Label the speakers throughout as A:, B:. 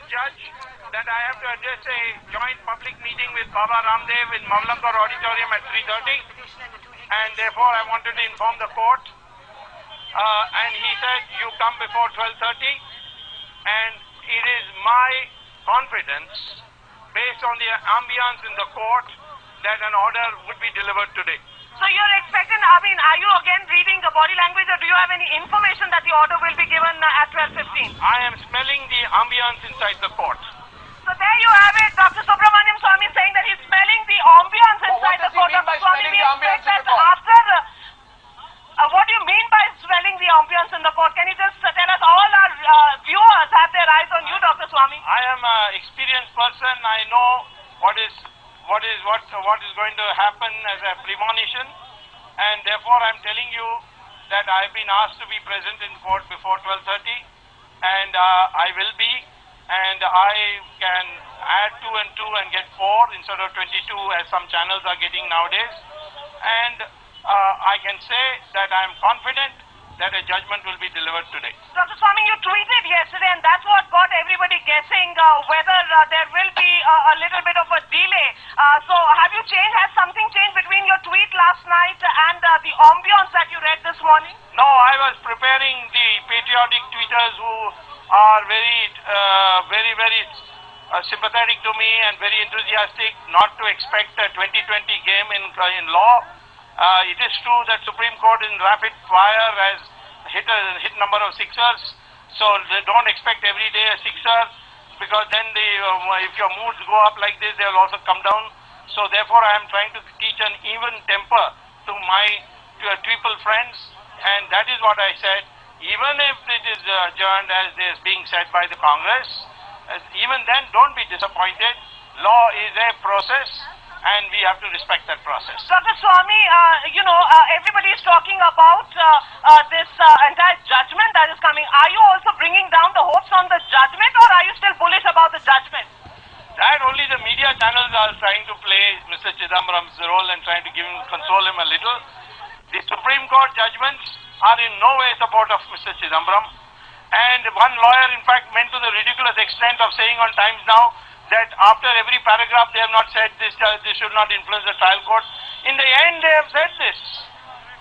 A: judge that I have to address a joint public meeting with Baba Ramdev in Mavlankar Auditorium at 3:30, and therefore I wanted to inform the court. And he said, you come before 12:30, and it is my confidence, based on the ambience in the court, that an order would be delivered today.
B: So you're expecting, I mean, are you again reading the body language, or do you have any information that the order will be given at 12:15?
A: I am smelling the ambience inside the court.
B: So there you have it, Dr. Subramaniam Swamy saying that he's smelling the ambience inside the court.
C: What does he mean by smelling the ambience in the court?
B: After, what do you mean by smelling the ambience in the court? Can you just tell us, all our viewers have their eyes on you, Dr. Swamy?
A: I am an experienced person. I know what is going to happen as a premonition, and therefore I am telling you that I have been asked to be present in court before 12:30, and I will be, and I can add 2 and 2 and get 4 instead of 22 as some channels are getting nowadays, and I can say that I am confident that a judgment will be delivered today.
B: Dr. Swamy, you tweeted yesterday, and that's what got everybody guessing whether there will be a little bit of a delay. So have you changed, has something changed between your tweet last night and the ambience that you read this morning?
A: No, I was preparing the patriotic tweeters who are very sympathetic to me and very enthusiastic not to expect a 2020 game in law. It is true that Supreme Court in rapid fire has hit number of sixers, so they don't expect every day a sixer, because then if your moods go up like this, they will also come down. So therefore I am trying to teach an even temper to my people friends, and that is what I said. Even if it is adjourned as is being said by the Congress, even then don't be disappointed. Law is a process, and we have to respect that process.
B: Dr. Swamy, everybody is talking about this entire judgment that is coming. Are you also bringing down the hopes on the judgment, or are you still bullish about the judgment?
A: That only the media channels are trying to play Mr. Chidambaram's role and trying to console him a little. The Supreme Court judgments are in no way support of Mr. Chidambaram. And one lawyer, in fact, went to the ridiculous extent of saying on Times Now that after every paragraph they have not said this should not influence the trial court. In the end they have said this,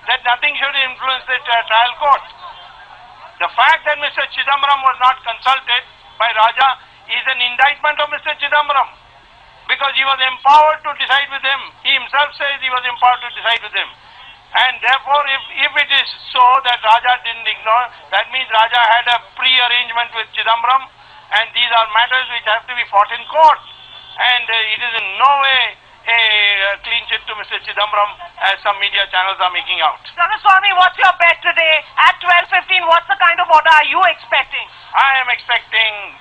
A: that nothing should influence the trial court. The fact that Mr. Chidambaram was not consulted by Raja is an indictment of Mr. Chidambaram, because he was empowered to decide with him. He himself says he was empowered to decide with him. And therefore if it is so that Raja didn't ignore, that means Raja had a pre-arrangement with Chidambaram, and these are matters which have to be fought in court. And it is in no way a clean chit to Mr. Chidambaram, as some media channels are making out.
B: Dr. Swamy, what's your bet today? At 12:15, what's the kind of order are you expecting?
A: I am expecting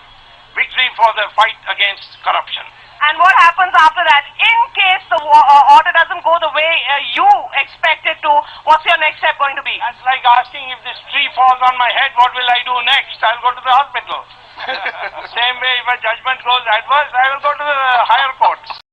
A: victory for the fight against corruption.
B: And what happens after that? In case the order doesn't go the way you expect it to, what's your next step going to be?
A: That's like asking, if this tree falls on my head, what will I do next? I'll go to the hospital. Same way, if a judgment goes adverse, I will go to the higher